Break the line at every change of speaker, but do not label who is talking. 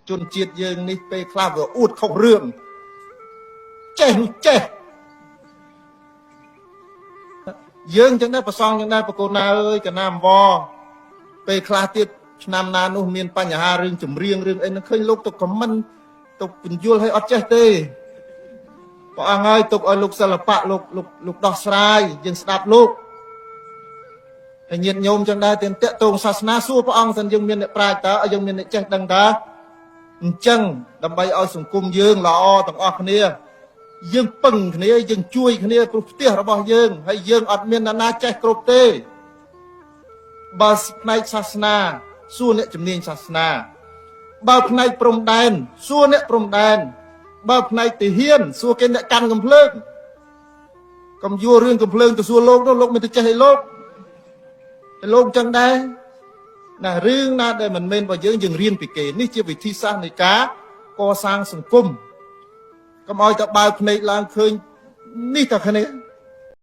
ជន់ជាតិយើងនេះពេលខ្លះវាអួតខុសរឿងចេះនោះចេះយើងចឹងដែរប្រសងចឹងដែរប្រកូនណាអើយកណាមវពេលខ្លះទៀតឆ្នាំណានោះមានបញ្ហារឿងចម្រៀងរឿងអីនឹងឃើញលោកទៅខមមិនទៅបញ្យល់ឲ្យអត់ចេះទេព្រះអង្គហើយទុកឲ្យលោកសិល្បៈលោកដោះស្រាយយើងស្ដាប់លោកហើយញាតិញោមចឹងដែរទានតេតងសាសនាសួរព្រះអង្គសិនយើងមានអ្នកប្រាជ្ញតើយើងមានអ្នកចេះដឹងតើអញ្ចឹងដើម្បីឲ្យសង្គមយើងល្អទាំងអស់គ្នាយើងពឹងគ្នាយើងជួយគ្នាព្រោះផ្ទះរបស់យើងហើយយើងអត់មានអ្នកណាចេះគ្រប់ទេបើផ្នែកសាសនាសួរអ្នកជំនាញសាសនាបើផ្នែកព្រំដែនសួរអ្នកព្រំដែនបើផ្នែកទាហានសួរគេអ្នកកាន់កំភ្លើងកុំយួររឿងកំភ្លើងទៅសួរលោកនោះលោកមិនទៅចេះឲ្យលោកចឹងដែរណារឿងណាដែលមិនមែនរបស់យើងរៀនពីគេនេះជាវិធីសាស្ត្រនៃការកសាងសង្គមកុំឲ្យតែបើកភ្នែកឡើងឃើញនេះតែគ្នា